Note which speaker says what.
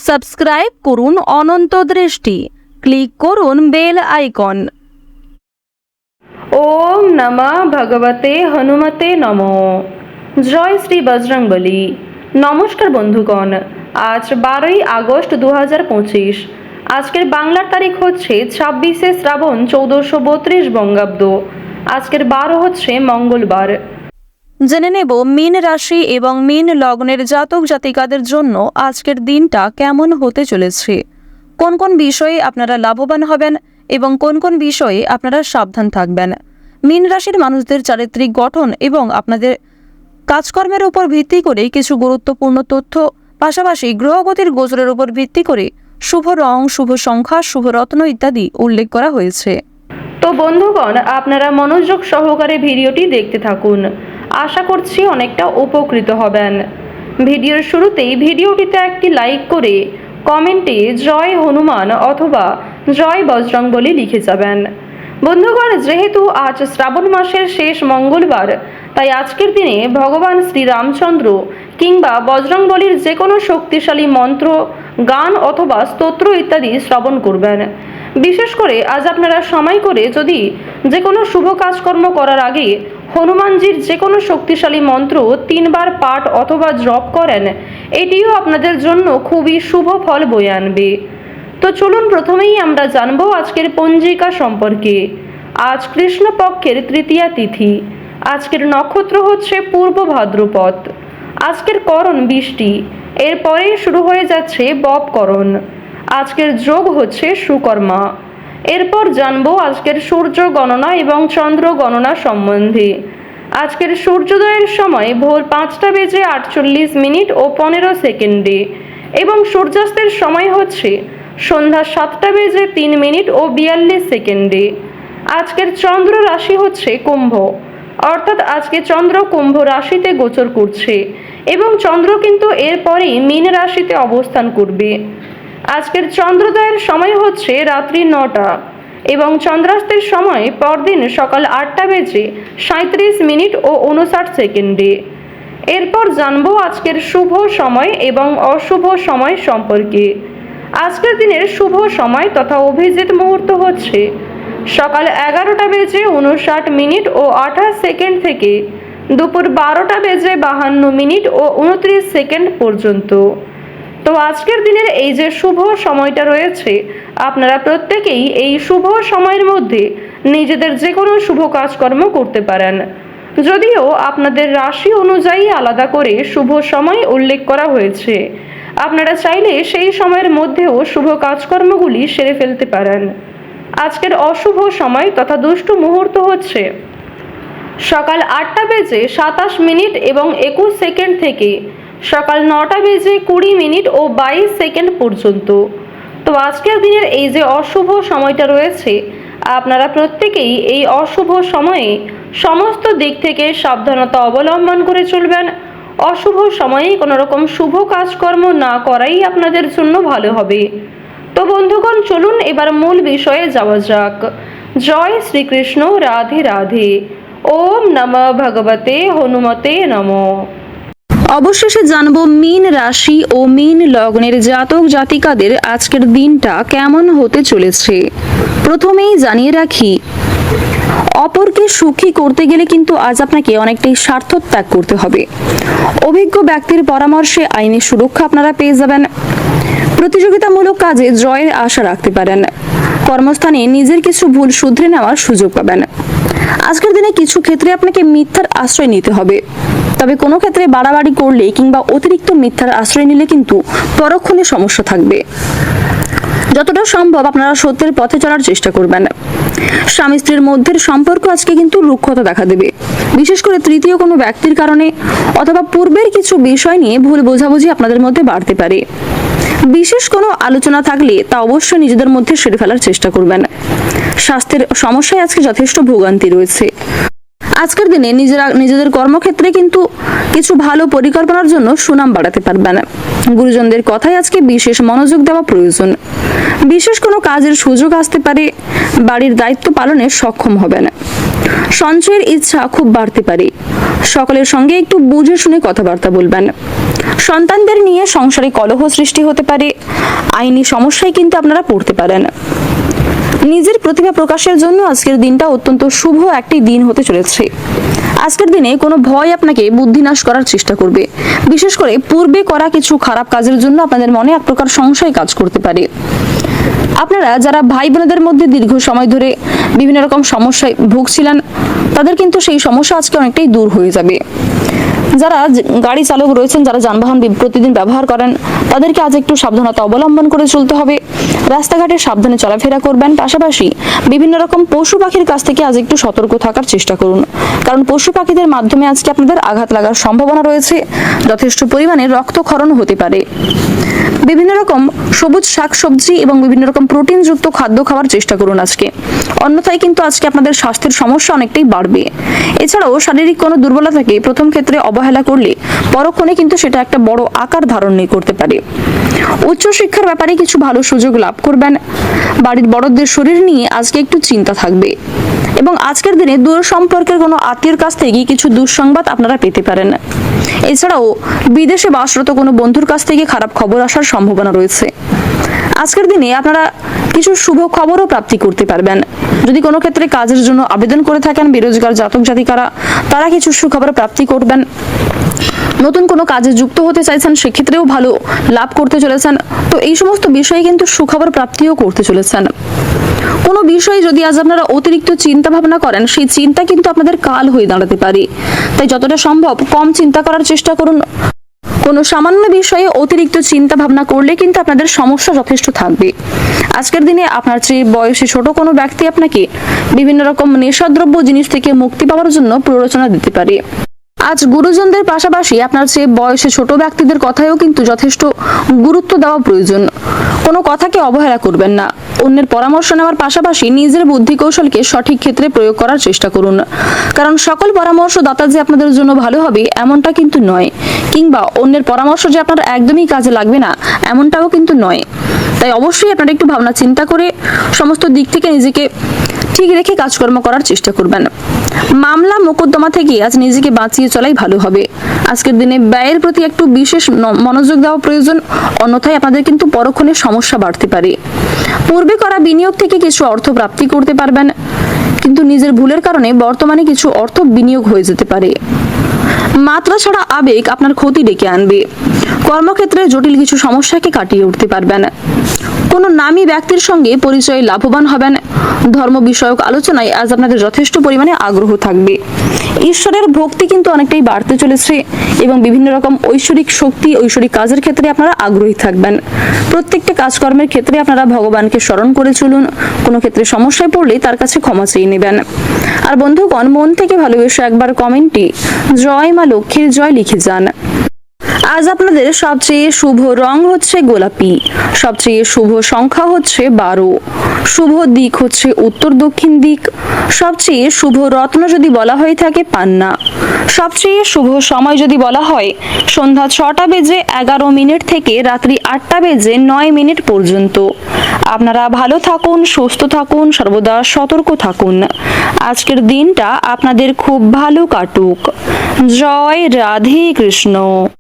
Speaker 1: Subscribe করুন অনন্ত দৃষ্টি, click করুন বেল আইকন।
Speaker 2: ওম নমঃ ভগবতে হনুমতে নমঃ। জয় শ্রী বজরংবলী। নমস্কার বন্ধুগণ, আজ 12ই আগস্ট 2025। আজকের বাংলার তারিখ হচ্ছে 26শে শ্রাবণ 1432 বঙ্গাব্দ। আজকের বার হচ্ছে মঙ্গলবার।
Speaker 1: জেনে নেব মীন রাশি এবং মীন লগ্নের জাতক জাতিকাদের জন্য আজকের দিনটা কেমন হতে চলেছে, কোন কোন বিষয়ে আপনারা লাভবান হবেন এবং কোন কোন বিষয়ে আপনারা সাবধান থাকবেন। মীন রাশির মানুষদের চারিত্রিক গঠন এবং আপনাদের কাজকর্মের উপর ভিত্তি করে কিছু গুরুত্বপূর্ণ তথ্য, পাশাপাশি গ্রহগতির গোচরের উপর ভিত্তি করে শুভ রং, শুভ সংখ্যা, শুভ রত্ন ইত্যাদি উল্লেখ করা হয়েছে।
Speaker 2: তো বন্ধুগণ, আপনারা মনোযোগ সহকারে ভিডিওটি দেখতে থাকুন। আশা করছি অনেকটা উপকৃত হবেন। ভিডিওর শুরুতেই ভিডিওটিতে একটি লাইক করে কমেন্টে জয় হনুমান অথবা জয় বজরংবলী লিখে যাবেন। বন্ধুগণ, যেহেতু আজ শ্রাবণ মাসের শেষ মঙ্গলবার, তাই আজকের দিনে ভগবান শ্রীরামচন্দ্র কিংবা বজরংবলীর যে কোনো শক্তিশালী মন্ত্র, গান অথবা স্তোত্র ইত্যাদি শ্রবণ করবেন। বিশেষ করে আজ আপনারা সময় করে যদি যে কোনো শুভ কাজকর্ম করার আগে হনুমানজির যে কোনো শক্তিশালী মন্ত্র 3 বার পাঠ অথবা জপ করেন, এটিও আপনাদের জন্য খুবই শুভ ফল বয়ে আনবে। তো চলুন প্রথমেই আমরা জানব আজকের পঞ্জিকা সম্পর্কে। আজ কৃষ্ণপক্ষের তৃতীয়া তিথি। আজকের নক্ষত্র হচ্ছে পূর্ব ভাদ্রপদ। আজকের করণ বৃষ্টি, এরপরে শুরু হয়ে যাচ্ছে বপকরণ। আজকের যোগ হচ্ছে সুকর্মা। এরপর জানবো আজকের সূর্য গণনা এবং চন্দ্র গণনা সম্বন্ধে। আজকের সূর্যোদয়ের সময় ভোর 5:48 ও 15 সেকেন্ডে এবং সূর্যাস্তের সময় হচ্ছে সন্ধ্যা 7:03 ও 42 সেকেন্ডে। আজকের চন্দ্র রাশি হচ্ছে কুম্ভ, অর্থাৎ আজকে চন্দ্র কুম্ভ রাশিতে গোচর করছে এবং চন্দ্র কিন্তু এরপরেই মীন রাশিতে অবস্থান করবে। আজকের চন্দ্রোদয়ের সময় হচ্ছে রাত্রি 9টা এবং চন্দ্রাস্তের সময় পরদিন সকাল 8:37 ও 59 সেকেন্ডে। এরপর জানবো আজকের শুভ সময় এবং অশুভ সময় সম্পর্কে। আজকের দিনের শুভ সময় তথা অভিজিৎ মুহূর্ত হচ্ছে সকাল 11:59 ও 28 সেকেন্ড থেকে দুপুর 12:52 ও 29 সেকেন্ড পর্যন্ত। তো আজকের দিনের এই যে শুভ সময়টা রয়েছে, আপনারা প্রত্যেকেই এই শুভ সময়ের মধ্যে নিজেদের যে কোনো শুভ কাজকর্ম করতে পারেন। যদিও আপনাদের রাশি অনুযায়ী আলাদা করে শুভ সময় উল্লেখ করা হয়েছে, আপনারা চাইলে সেই সময়ের মধ্যেও শুভ কাজকর্মগুলি সেরে ফেলতে পারেন। আজকের অশুভ সময় তথা দুষ্টু মুহূর্ত হচ্ছে সকাল 8:27 এবং 21 সেকেন্ড থেকে সকাল 9:20 ও 22 সেকেন্ড পর্যন্ত। তো আজকের দিনের এই যে অশুভ সময়টা রয়েছে, আপনারা প্রত্যেকেই এই অশুভ সময়ে সমস্ত দিক থেকে সাবধানতা অবলম্বন করে চলবেন। অশুভ সময়ে কোনো রকম শুভ কাজকর্ম না করাই আপনাদের জন্য ভালো হবে। তো বন্ধুগণ, চলুন এবার মূল বিষয়ে যাওয়া যাক। জয় শ্রীকৃষ্ণ, রাধে রাধে। ওম নমঃ ভগবতে হনুমতে নমঃ।
Speaker 1: অবশেষে জানবো মীন রাশি ও মীন লগ্নের জাতক জাতিকাদের আজকের দিনটা কেমন হতে চলেছে। প্রথমেই জানিয়ে রাখি, অপরকে সুখী করতে গেলে কিন্তু আজ আপনাকে অনেকটাই স্বার্থ ত্যাগ করতে হবে। অভিজ্ঞ ব্যক্তির পরামর্শে আইনি সুরক্ষা আপনারা পেয়ে যাবেন। প্রতিযোগিতামূলক কাজে জয়ের আশা রাখতে পারেন। কর্মস্থানে নিজের কিছু ভুল শুধরে নেওয়ার সুযোগ পাবেন। আজকের দিনে কিছু ক্ষেত্রে আপনাকে মিথ্যার আশ্রয় নিতে হবে, তবে কোনো ক্ষেত্রে বাড়াবাড়ি করলে কিংবা অতিরিক্ত মিথ্যার আশ্রয় নিলে কিন্তু পরক্ষণে সমস্যা থাকবে। যতটা সম্ভব আপনারা সত্যের পথে চলার চেষ্টা করবেন। স্বামী স্ত্রীর মধ্যের সম্পর্ক আজকে কিন্তু রুক্ষতা দেখা দেবে, বিশেষ করে তৃতীয় কোনো ব্যক্তির কারণে অথবা পূর্বের কিছু বিষয় নিয়ে ভুল বোঝাবুঝি আপনাদের মধ্যে বাড়তে পারে। বিশেষ কোনো আলোচনা থাকলে তা অবশ্যই নিজেদের মধ্যে সেরে ফেলার চেষ্টা করবেন। স্বাস্থ্যের সমস্যায় আজকে যথেষ্ট ভোগান্তি রয়েছে। আজকের দিনে নিজেদের কর্মক্ষেত্রে কিন্তু কিছু ভালো পরিকল্পনার জন্য সুনাম বাড়াতে পারবেন। গুরুজনদের কথায় আজকে বিশেষ মনোযোগ দেওয়া প্রয়োজন। বিশেষ কোনো কাজের সুযোগ আসতে পারে, বাড়ির দায়িত্ব পালনে সক্ষম হবেন। সঞ্চয়ের ইচ্ছা খুব বাড়তে পারে। সকলের সঙ্গে একটু বুঝে শুনে কথাবার্তা বলবেন। সন্তানদের নিয়ে সংসারে কলহ সৃষ্টি হতে পারে। আইনি সমস্যায় কিন্তু আপনারা পড়তে পারেন। নিজের প্রতিভা প্রকাশের জন্য আজকের দিনটা অত্যন্ত শুভ একটি দিন হতে চলেছে। আজকের দিনে কোনো ভয় আপনাকে বুদ্ধিনাশ করার চেষ্টা করবে। বিশেষ করে পূর্বে করা কিছু খারাপ কাজের জন্য আপনাদের মনে এক প্রকার সংশয় কাজ করতে পারে। আপনারা যারা ভাই বোনেদের মধ্যে দীর্ঘ সময় ধরে বিভিন্ন রকম সমস্যায় ভুগছিলেন, তাদের কিন্তু সেই সমস্যা আজকে অনেকটাই দূর হয়ে যাবে। যারা গাড়ি চালক রয়েছেন, যারা যানবাহন প্রতিদিন ব্যবহার করেন, তাদেরকে আজ একটু সাবধানতা অবলম্বন করে চলতে হবে। রাস্তাঘাটে সাবধানে চলাফেরা করবেন। পাশাপাশি বিভিন্ন রকম পশু পাখির কাছ থেকে আজ একটু সতর্ক থাকার চেষ্টা করুন, কারণ পশু পাখিদের মাধ্যমে আজকে আপনাদের আঘাত লাগার সম্ভাবনা রয়েছে। যথেষ্ট পরিমাণে রক্তক্ষরণ হতে পারে। বিভিন্ন রকম সবুজ শাকসবজি এবং বিভিন্ন রকম প্রোটিনযুক্ত খাদ্য খাওয়ার চেষ্টা করুন আজকে, অন্যথায় কিন্তু আজকে আপনাদের স্বাস্থ্যের সমস্যা অনেকটাই বাড়বে। এছাড়াও শারীরিক কোনো দুর্বলতাকে প্রথম ক্ষেত্রে অবহেলা করলে পরক্ষণে কিন্তু সেটা একটা বড় আকার ধারণ করতে পারে। উচ্চশিক্ষার ব্যাপারে কিছু ভালো সুযোগ লাভ করবেন। বাড়ির বড়দের শরীর নিয়ে আজকে একটু চিন্তা থাকবে এবং আজকের দিনে দূর সম্পর্কের কোনো আত্মীয়ের কাছ থেকে কিছু দুঃসংবাদ আপনারা পেতে পারেন। এছাড়াও বিদেশে বাসরত কোনো বন্ধুর কাছ থেকে খারাপ খবর আসার সম্ভাবনা রয়েছে। আজকের দিনে আপনারা কিছু শুভ খবরও প্রাপ্তি করতে পারবেন। যদি কোনো ক্ষেত্রে কাজের জন্য আবেদন করে থাকেন, বেরোজগার জাতক জাতিকারা, তারা কিছু সুখবর প্রাপ্তি করবেন। নতুন কোনো কাজে যুক্ত হতে চাইছেন, সেক্ষেত্রেও ভালো লাভ করতে চলেছেন। তো এই সমস্ত বিষয়ে কিন্তু সুখবর প্রাপ্তিও করতে চলেছেন। কোনো বিষয়ে যদি আজ আপনারা অতিরিক্ত চিন্তা ভাবনা করেন, সেই চিন্তা কিন্তু আপনাদের কাল হয়ে দাঁড়াতে পারে। তাই যতটা সম্ভব কম চিন্তা করার চেষ্টা করুন। কোনো সামান্য বিষয়ে অতিরিক্ত চিন্তা ভাবনা করলে কিন্তু আপনাদের সমস্যা যথেষ্ট থাকবে। আজকের দিনে আপনার চেয়ে বয়সে ছোট কোনো ব্যক্তি আপনাকে বিভিন্ন রকম নেশাদ্রব্য জিনিস থেকে মুক্তি পাওয়ার জন্য প্ররোচনা দিতে পারে। আজ গুরুজনদের পাশাপাশি আপনার চেয়ে বয়সে ছোট ব্যক্তিদের কথায়ও কিন্তু যথেষ্ট গুরুত্ব দেওয়া প্রয়োজন। কোনো কথাকে অবহেলা করবেন না। অন্যের পরামর্শ নেওয়ার পাশাপাশি নিজের বুদ্ধি কৌশলকে সঠিক ক্ষেত্রে প্রয়োগ করার চেষ্টা করুন, কারণ সকল পরামর্শদাতা যে আপনাদের জন্য ভালো হবে এমনটা কিন্তু নয়, কিংবা অন্যের পরামর্শ যে আপনার একদমই কাজে লাগবে না এমনটাও কিন্তু নয়। তাই অবশ্যই আপনারা একটু ভাবনা চিন্তা করে সমস্ত দিক থেকে নিজেকে ঠিক রেখে কাজকর্ম করার চেষ্টা করবেন। মামলা মোকদ্দমা থেকে আজ নিজেকে বাঁচিয়ে চলাই ভালো হবে। আজকের দিনে ব্যয়ের প্রতি একটু বিশেষ মনোযোগ দেওয়া প্রয়োজন, অন্যথায় আপনাদের কিন্তু পরক্ষণে সমস্যা বাড়তে পারে। পূর্বে করা বিনিয়োগ থেকে কিছু অর্থ প্রাপ্তি করতে পারবেন, কিন্তু নিজের ভুলের কারণে বর্তমানে কিছু অর্থ বিনিয়োগ হয়ে যেতে পারে। মাত্রা ছাড়া আবেগ আপনার ক্ষতি ডেকে আনবে। কর্মক্ষেত্রে জটিল কিছু সমস্যাকে কাটিয়ে উঠতে পারবেন। কোনো নামী ব্যক্তির সঙ্গে পরিচয়ে লাভবান হবেন। ধর্ম বিষয়ক আলোচনায় আজ আপনাদের যথেষ্ট পরিমাণে আগ্রহ থাকবে। ঈশ্বরের ভক্তি কিন্তু অনেকটাই বাড়তে চলেছে এবং বিভিন্ন রকম ঐশ্বরিক শক্তি, ঐশ্বরিক কাজের ক্ষেত্রে আপনারা আগ্রহী থাকবেন। প্রত্যেকটা কাজকর্মের ক্ষেত্রে আপনারা ভগবানকে স্মরণ করে চলুন। কোনো ক্ষেত্রে সমস্যায় পড়লে তার কাছে ক্ষমা চেয়ে নেবেন। আর বন্ধুগণ, মন থেকে ভালোবেসে একবার কমেন্টে জয় মা লক্ষ্মীর জয় লিখে যান। আজ আপনাদের সবচেয়ে শুভ রং হচ্ছে গোলাপি, সবচেয়ে শুভ সংখ্যা হচ্ছে 12, শুভ দিক হচ্ছে উত্তর দক্ষিণ দিক, সবচেয়ে শুভ রত্ন যদি বলা হয়ে থাকে পান্না, সবচেয়ে শুভ সময় যদি বলা হয় সন্ধ্যা 6টা বেজে 11 মিনিট থেকে রাত্রি 8টা বেজে 9 মিনিট পর্যন্ত। আপনারা ভালো থাকুন, সুস্থ থাকুন, সর্বদা সতর্ক থাকুন। আজকের দিনটা আপনাদের খুব ভালো কাটুক। জয় রাধে কৃষ্ণ।